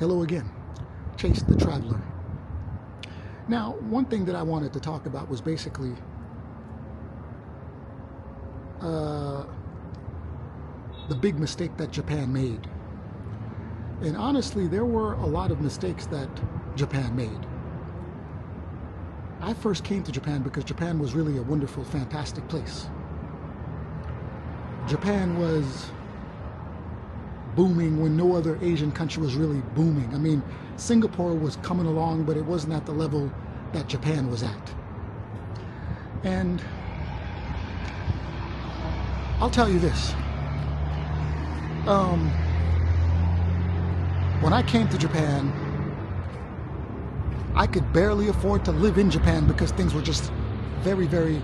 Hello again, Chase the Traveler. Now, one thing that I wanted to talk about was basically the big mistake that Japan made. And honestly, there were a lot of mistakes that Japan made. I first came to Japan because Japan was really a wonderful, fantastic place. Japan was booming when no other Asian country was really booming. I mean, Singapore was coming along, but it wasn't at the level that Japan was at. And I'll tell you this. When I came to Japan, I could barely afford to live in Japan because things were just very, very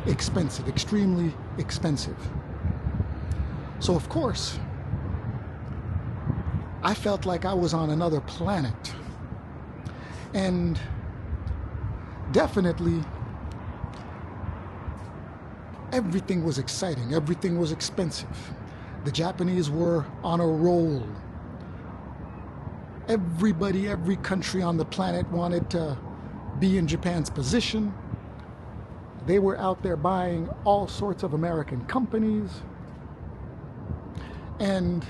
expensive, extremely expensive. So of course, I felt like I was on another planet. And definitely, everything was exciting, everything was expensive. The Japanese were on a roll. Everybody, every country on the planet wanted to be in Japan's position. They were out there buying all sorts of American companies. And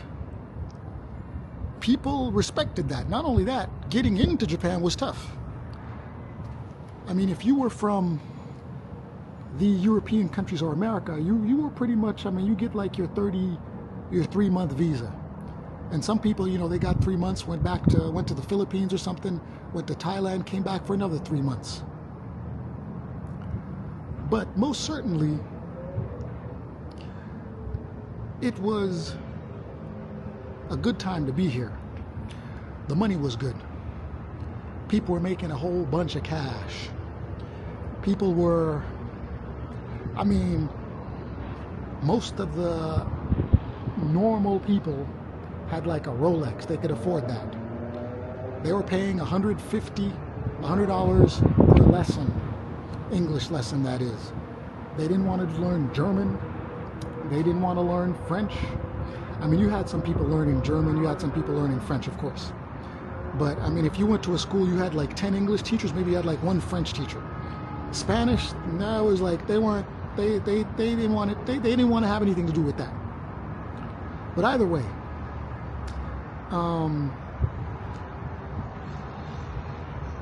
people respected that. Not only that, getting into Japan was tough. I mean, if you were from the European countries or America, you were pretty much, I mean, you get like your 3-month visa. And some people, you know, they got 3 months, went to the Philippines or something, went to Thailand, came back for another 3 months. But most certainly, it was a good time to be here. The money was good. People were making a whole bunch of cash. People were, I mean, most of the normal people had like a Rolex. They could afford that. They were paying $150, $100 per lesson, English lesson that is. They didn't want to learn German. They didn't want to learn French. I mean, you had some people learning German, you had some people learning French, of course. But I mean, if you went to a school, you had like 10 English teachers, maybe you had like 1 French teacher. Spanish, no, it was like they didn't want to have anything to do with that. But either way,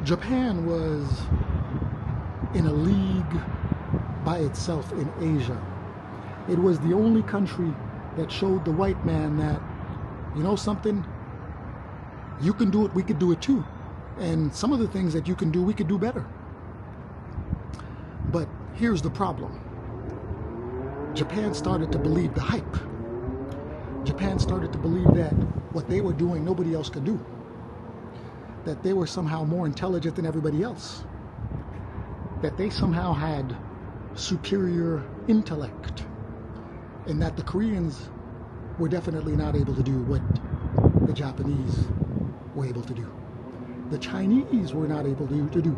Japan was in a league by itself in Asia. It was the only country that showed the white man that, you know something, you can do it, we could do it too. And some of the things that you can do, we could do better. But here's the problem. Japan started to believe the hype. Japan started to believe that what they were doing, nobody else could do. That they were somehow more intelligent than everybody else. That they somehow had superior intellect. And that the Koreans were definitely not able to do what the Japanese were able to do. The Chinese were not able to do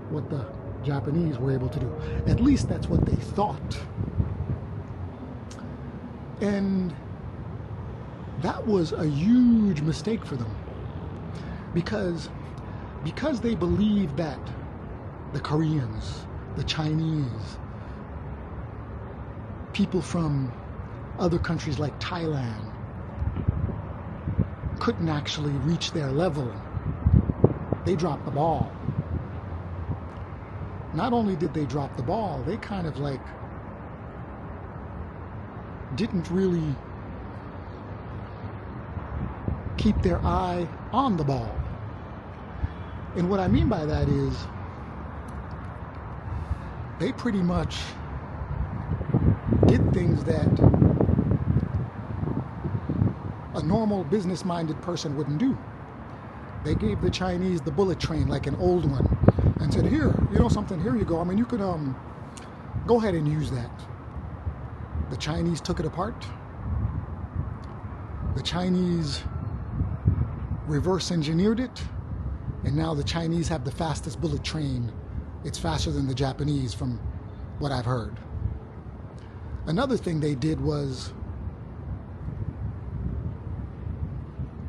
what the Japanese were able to do. At least that's what they thought. And that was a huge mistake for them. Because they believed that the Koreans, the Chinese, people from other countries like Thailand couldn't actually reach their level. They dropped the ball. Not only did they drop the ball, they kind of like didn't really keep their eye on the ball. And what I mean by that is they pretty much did things that a normal business-minded person wouldn't do. They gave the Chinese the bullet train, like an old one, and said, here, you know something, here you go. I mean, you could go ahead and use that. The Chinese took it apart. The Chinese reverse engineered it, and now the Chinese have the fastest bullet train. It's faster than the Japanese, from what I've heard. Another thing they did was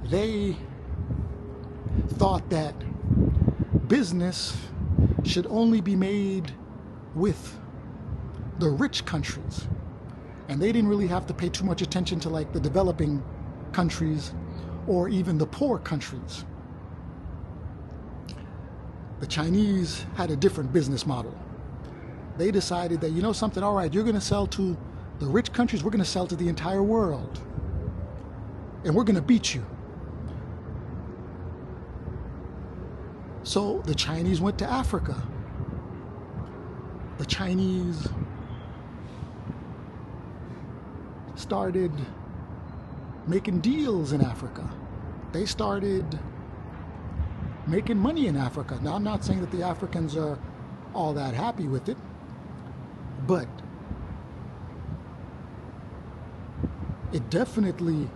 they thought that business should only be made with the rich countries, and they didn't really have to pay too much attention to like the developing countries or even the poor countries. The Chinese had a different business model. They decided that, you know something, all right, you're going to sell to the rich countries, we're going to sell to the entire world, and we're going to beat you. So the Chinese went to Africa. The Chinese started making deals in Africa. They started making money in Africa. Now, I'm not saying that the Africans are all that happy with it, but it definitely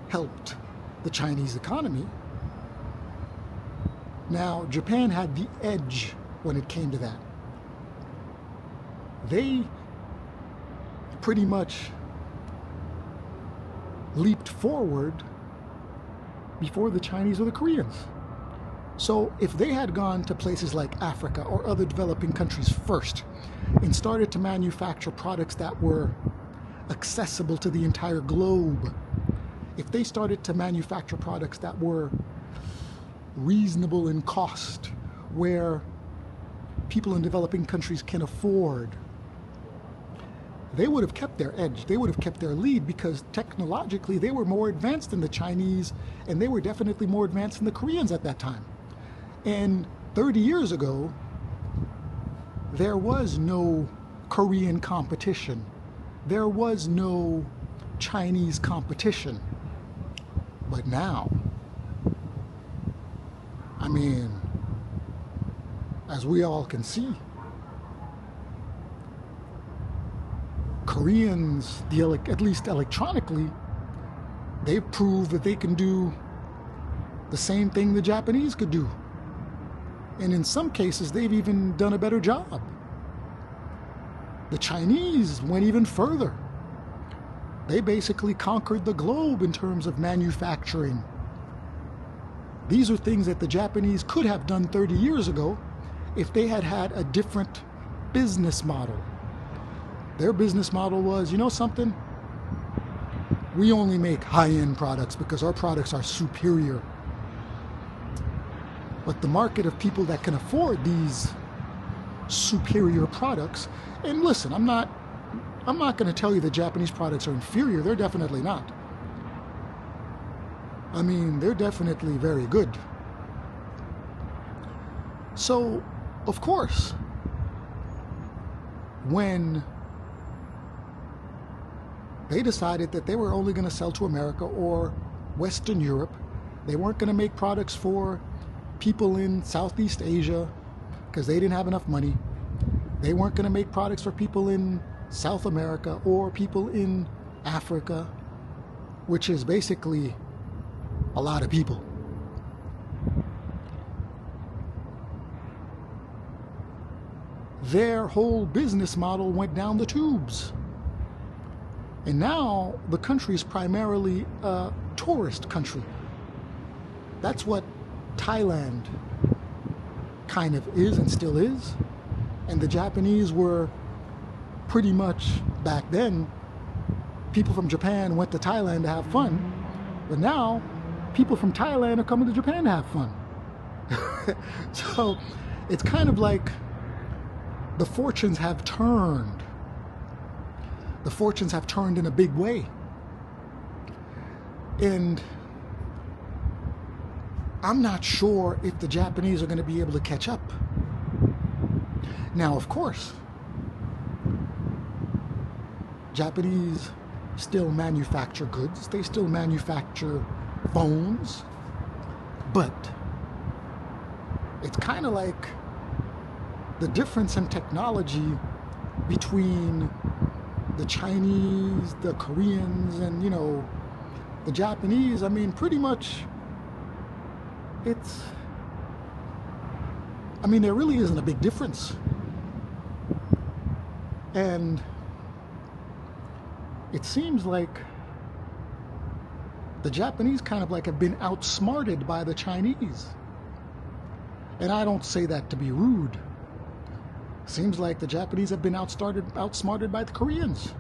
helped the Chinese economy. Now, Japan had the edge when it came to that. They pretty much leaped forward before the Chinese or the Koreans. So if they had gone to places like Africa or other developing countries first and started to manufacture products that were accessible to the entire globe, if they started to manufacture products that were reasonable in cost, where people in developing countries can afford, they would have kept their edge. They would have kept their lead because technologically they were more advanced than the Chinese, and they were definitely more advanced than the Koreans at that time. And 30 years ago, there was no Korean competition. There was no Chinese competition. But now, I mean, as we all can see, Koreans, at least electronically, they've proved that they can do the same thing the Japanese could do. And in some cases, they've even done a better job. The Chinese went even further. They basically conquered the globe in terms of manufacturing. These are things that the Japanese could have done 30 years ago if they had had a different business model. Their business model was, you know something? We only make high-end products because our products are superior. But the market of people that can afford these superior products, and listen, I'm not going to tell you that Japanese products are inferior. They're definitely not. I mean, they're definitely very good. So, of course, when they decided that they were only going to sell to America or Western Europe, they weren't going to make products for people in Southeast Asia because they didn't have enough money. They weren't going to make products for people in South America or people in Africa, which is basically a lot of people. Their whole business model went down the tubes. And now the country is primarily a tourist country. That's what Thailand kind of is and still is. And the Japanese were pretty much, back then, people from Japan went to Thailand to have fun. But now, people from Thailand are coming to Japan to have fun. So, it's kind of like the fortunes have turned. The fortunes have turned in a big way. And I'm not sure if the Japanese are going to be able to catch up. Now, of course, Japanese still manufacture goods. They still manufacture phones. But it's kind of like the difference in technology between the Chinese, the Koreans, and, the Japanese. I mean, pretty much there really isn't a big difference. And it seems like the Japanese kind of like have been outsmarted by the Chinese. And I don't say that to be rude. Seems like the Japanese have been outsmarted by the Koreans.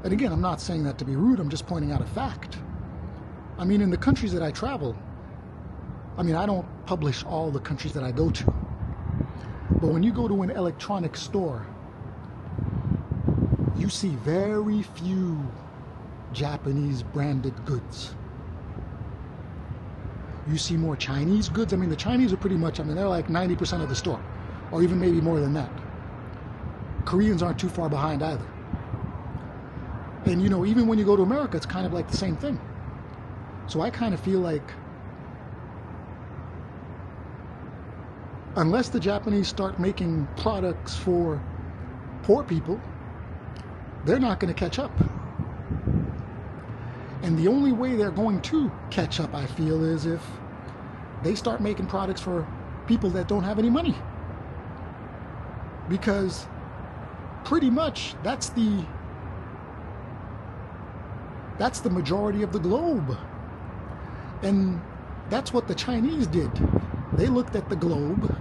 And again, I'm not saying that to be rude, I'm just pointing out a fact. I mean, in the countries that I travel, I mean, I don't publish all the countries that I go to. But when you go to an electronics store, you see very few Japanese branded goods. You see more Chinese goods. I mean, the Chinese are pretty much, I mean, they're like 90% of the store, or even maybe more than that. Koreans aren't too far behind either. And, you know, even when you go to America, it's kind of like the same thing. So I kind of feel like unless the Japanese start making products for poor people, they're not going to catch up. And the only way they're going to catch up, I feel, is if they start making products for people that don't have any money. Because pretty much that's the majority of the globe. And that's what the Chinese did. They looked at the globe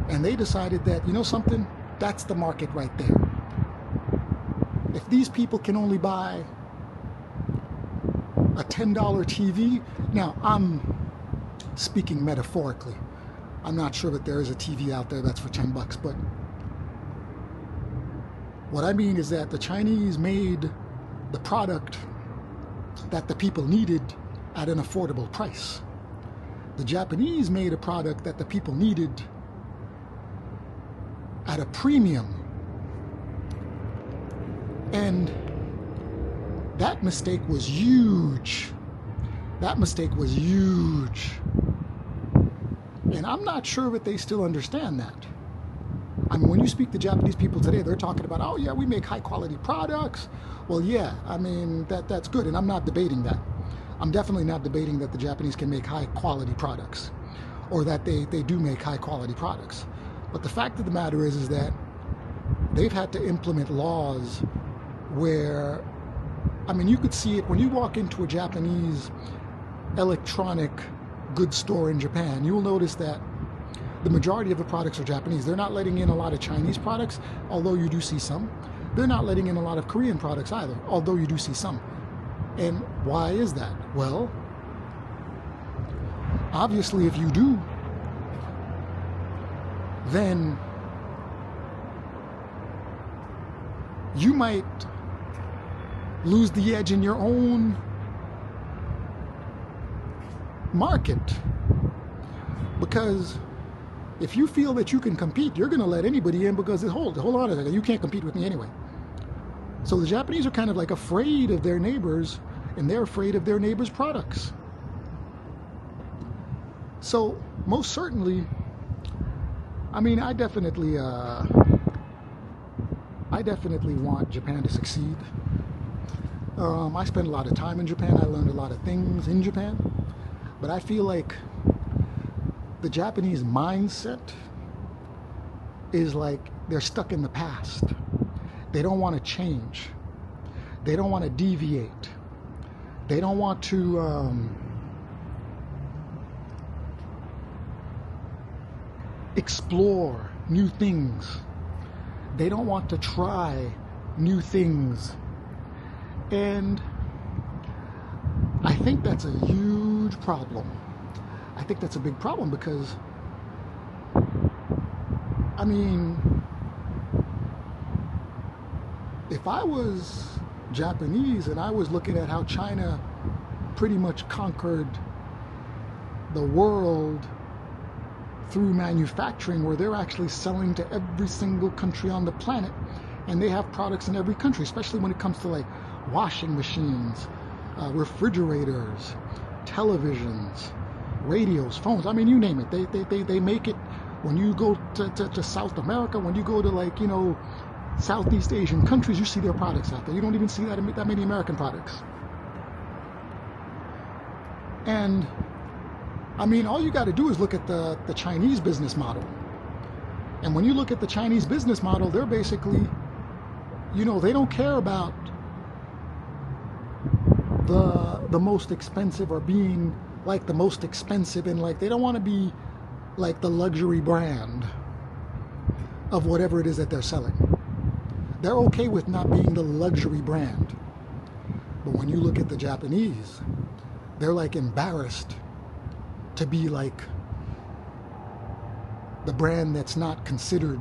and they decided that, you know something, that's the market right there. If these people can only buy a $10 TV, now I'm speaking metaphorically. I'm not sure that there is a TV out there that's for $10, but what I mean is that the Chinese made the product that the people needed at an affordable price. The Japanese made a product that the people needed at a premium. And that mistake was huge. That mistake was huge. And I'm not sure that they still understand that. I mean, when you speak to Japanese people today, they're talking about, oh yeah, we make high quality products. Well, yeah, I mean, that's good. And I'm not debating that. I'm definitely not debating that the Japanese can make high quality products or that they do make high quality products. But the fact of the matter is that they've had to implement laws where, I mean, you could see it when you walk into a Japanese electronic goods store in Japan. You will notice that the majority of the products are Japanese. They're not letting in a lot of Chinese products, although you do see some. They're not letting in a lot of Korean products either, although you do see some. And why is that? Well, obviously if you do, then you might lose the edge in your own market. Because if you feel that you can compete, you're going to let anybody in because hold on a second, you can't compete with me anyway. So the Japanese are kind of like afraid of their neighbors, and they're afraid of their neighbors' products. So most certainly, I mean, I definitely want Japan to succeed. I spent a lot of time in Japan. I learned a lot of things in Japan. But I feel like the Japanese mindset is like they're stuck in the past. They don't want to change. They don't want to deviate. They don't want to explore new things. They don't want to try new things. And I think that's a huge problem. I think that's a big problem because, I mean, if I was Japanese and I was looking at how China pretty much conquered the world through manufacturing, where they're actually selling to every single country on the planet, and they have products in every country, especially when it comes to like washing machines, refrigerators, televisions, radios, phones, I mean, you name it. They make it. When you go to South America, when you go to, like, you know, Southeast Asian countries, you see their products out there. You don't even see that many American products. And I mean, all you got to do is look at the Chinese business model. And when you look at the Chinese business model, they're basically, you know, they don't care about the most expensive, or being like the most expensive, and like they don't want to be like the luxury brand of whatever it is that they're selling. They're okay with not being the luxury brand. But when you look at the Japanese, they're like embarrassed to be like the brand that's not considered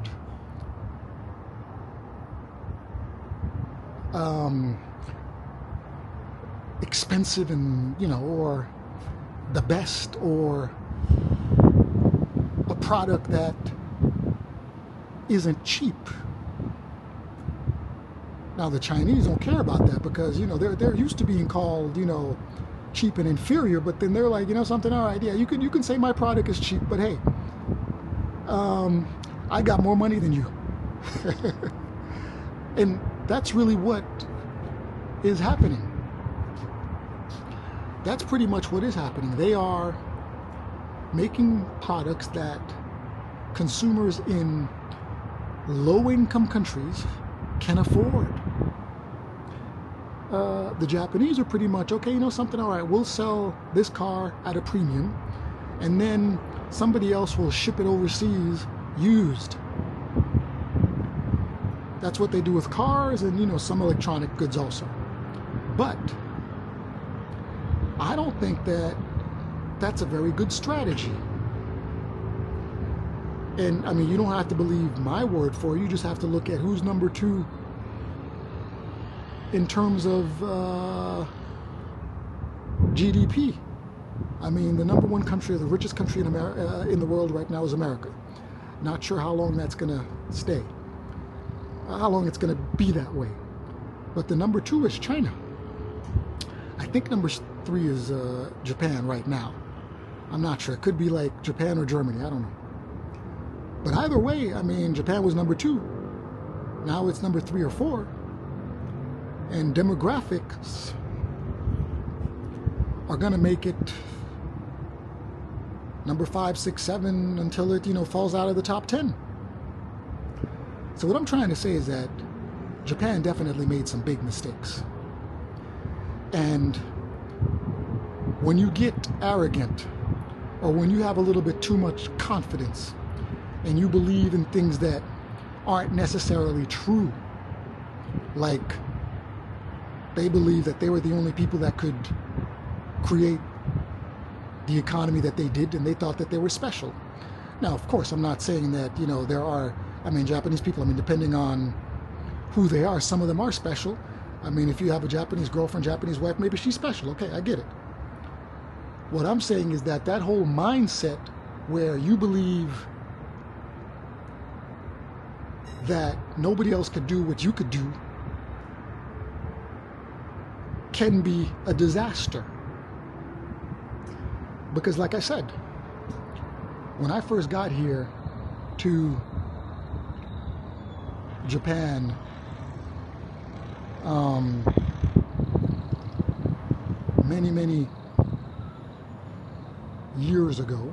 expensive, and or the best, or a product that isn't cheap. Now the Chinese don't care about that, because they're used to being called cheap and inferior, but then they're like, something, all right, yeah, you can say my product is cheap, but hey, I got more money than you. And that's really what is happening. That's pretty much what is happening. They are making products that consumers in low-income countries can afford. The Japanese are pretty much, okay, something, all right, we'll sell this car at a premium, and then somebody else will ship it overseas used. That's what they do with cars, and some electronic goods also. But I don't think that that's a very good strategy. And I mean, you don't have to believe my word for it. You just have to look at who's number 2 in terms of GDP. I mean, the number 1 country, the richest country in the world right now is America. Not sure how long that's going to stay, how long it's going to be that way. But the number 2 is China. I think number 3 is Japan right now. I'm not sure. It could be like Japan or Germany. I don't know. But either way, I mean, Japan was number 2. Now it's number 3 or 4. And demographics are going to make it number 5, 6, 7 until it, falls out of the top 10. So what I'm trying to say is that Japan definitely made some big mistakes. And when you get arrogant, or when you have a little bit too much confidence, and you believe in things that aren't necessarily true, like they believe that they were the only people that could create the economy that they did, and they thought that they were special. Now, of course, I'm not saying that, there are, Japanese people, depending on who they are, some of them are special. If you have a Japanese girlfriend, Japanese wife, maybe she's special. Okay, I get it. What I'm saying is that whole mindset where you believe that nobody else could do what you could do can be a disaster. Because like I said, when I first got here to Japan, many years ago,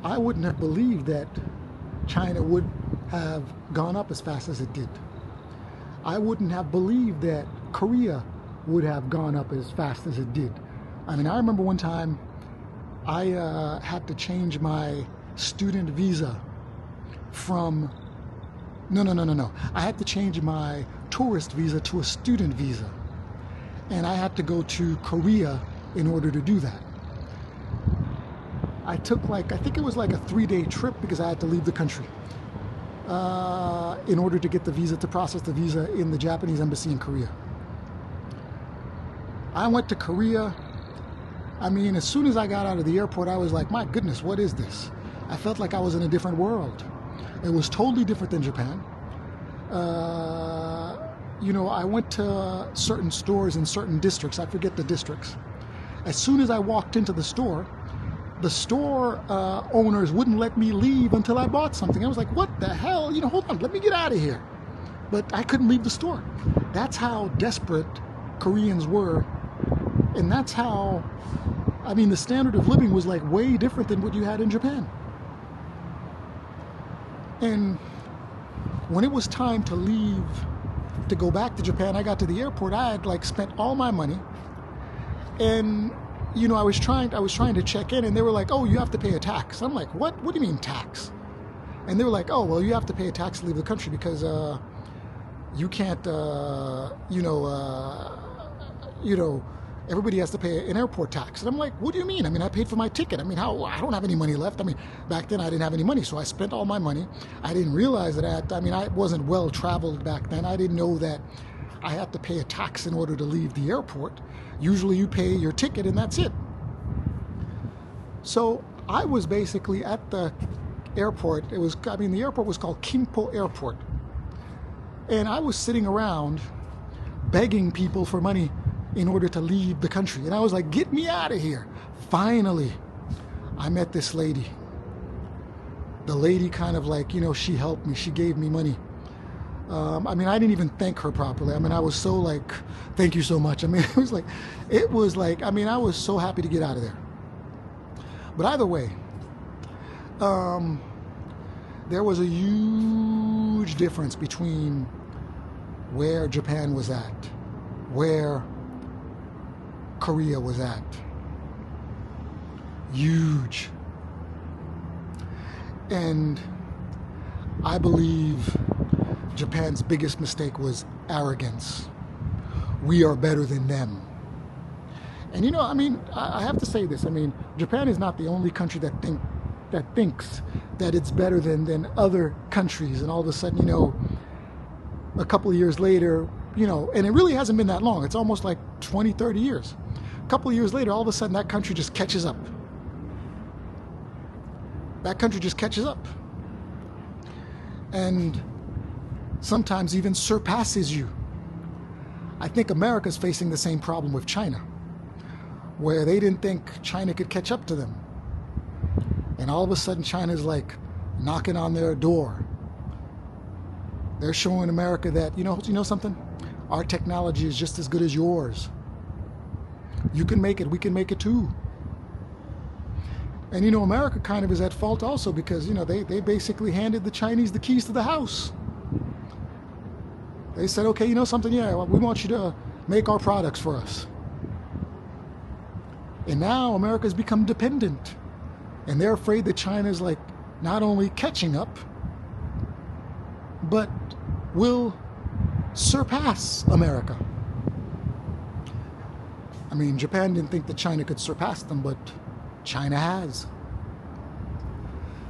I wouldn't have believed that China would have gone up as fast as it did. I wouldn't have believed that Korea would have gone up as fast as it did. I remember one time I had to change my student visa from, no. I had to change my tourist visa to a student visa. And I had to go to Korea in order to do that. I took I think it was like a 3-day trip, because I had to leave the country in order to get the visa, to process the visa in the Japanese embassy in Korea. I went to Korea. As soon as I got out of the airport, I was like, my goodness, what is this? I felt like I was in a different world. It was totally different than Japan. I went to certain stores in certain districts. I forget the districts. As soon as I walked into the store owners wouldn't let me leave until I bought something. I was like, what the hell? Hold on, let me get out of here. But I couldn't leave the store. That's how desperate Koreans were. And that's how, the standard of living was like way different than what you had in Japan. And when it was time to leave to go back to Japan, I got to the airport, I had like spent all my money, and I was trying to check in, and they were like, "Oh, you have to pay a tax." I'm like, "What? What do you mean tax?" And they were like, "Oh, well, you have to pay a tax to leave the country because you can't, everybody has to pay an airport tax." And I'm like, "What do you mean? I mean, I paid for my ticket. I mean, I don't have any money left. I mean, back then I didn't have any money, so I spent all my money. I didn't realize that I wasn't well traveled back then. I didn't know that I had to pay a tax in order to leave the airport. Usually you pay your ticket and that's it." So I was basically at the airport. The airport was called Kimpo Airport. And I was sitting around begging people for money in order to leave the country. And I was like, "Get me out of here." Finally, I met this lady. The lady kind of like, she helped me. She gave me money. I didn't even thank her properly. I was so like, "Thank you so much." I was so happy to get out of there. But either way, there was a huge difference between where Japan was at, where Korea was at. Huge. And I believe Japan's biggest mistake was arrogance. We are better than them. And I have to say this. Japan is not the only country that thinks that it's better than other countries. And all of a sudden, a couple of years later, and it really hasn't been that long. It's almost like 20, 30 years. A couple of years later, all of a sudden, that country just catches up. That country just catches up. And sometimes even surpasses you. I think America's facing the same problem with China, where they didn't think China could catch up to them. And all of a sudden, China's like knocking on their door. They're showing America that, you know something? Our technology is just as good as yours. You can make it, we can make it too. And America kind of is at fault also because, they basically handed the Chinese the keys to the house. They said, "Okay, something? Yeah, well, we want you to make our products for us." And now America's become dependent. And they're afraid that China's like not only catching up, but will surpass America. Japan didn't think that China could surpass them, but China has.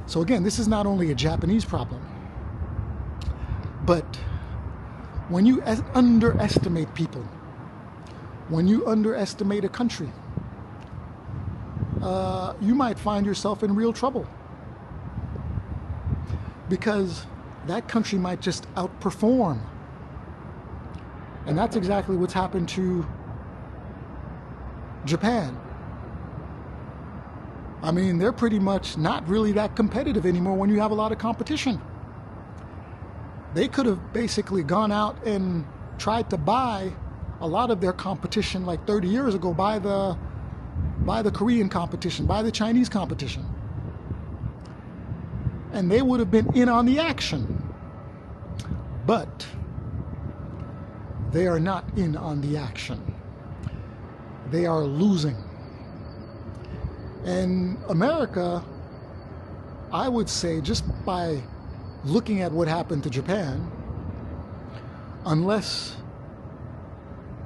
So again, this is not only a Japanese problem, but when you underestimate people, when you underestimate a country, you might find yourself in real trouble. Because that country might just outperform. And that's exactly what's happened to Japan. They're pretty much not really that competitive anymore when you have a lot of competition. They could have basically gone out and tried to buy a lot of their competition like 30 years ago, buy the Korean competition, buy the Chinese competition. And they would have been in on the action. But they are not in on the action. They are losing. And America, I would say, just by looking at what happened to Japan, unless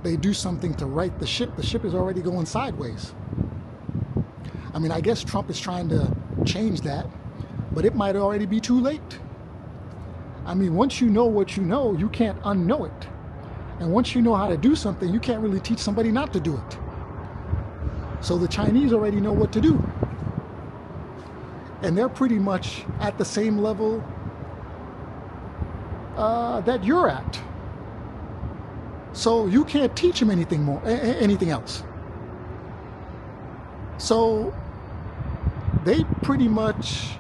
they do something to right the ship is already going sideways. I guess Trump is trying to change that, but it might already be too late. Once you know what you know, you can't unknow it. And once you know how to do something, you can't really teach somebody not to do it. So the Chinese already know what to do. And they're pretty much at the same level that you're at. So you can't teach them anything else. So they pretty much,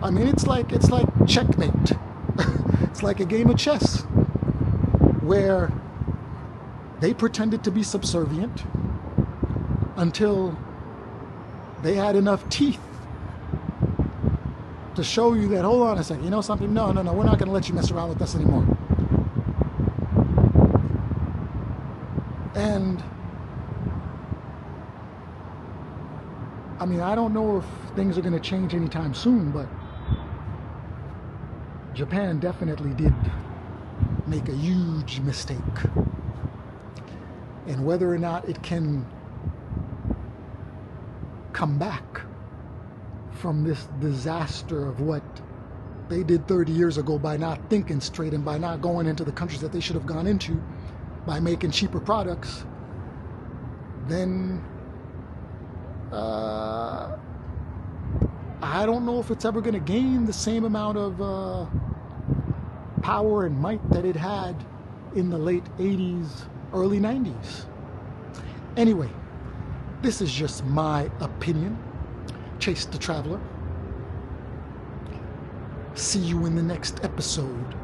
it's like checkmate. It's like a game of chess where they pretended to be subservient until they had enough teeth to show you that, hold on a second, something? No, we're not going to let you mess around with us anymore. And I mean, I don't know if things are going to change anytime soon, but Japan definitely did make a huge mistake. And whether or not it can come back from this disaster of what they did 30 years ago by not thinking straight and by not going into the countries that they should have gone into, by making cheaper products, then I don't know if it's ever going to gain the same amount of power and might that it had in the late 80s, early 90s. Anyway, this is just my opinion. Chase the Traveler. See you in the next episode.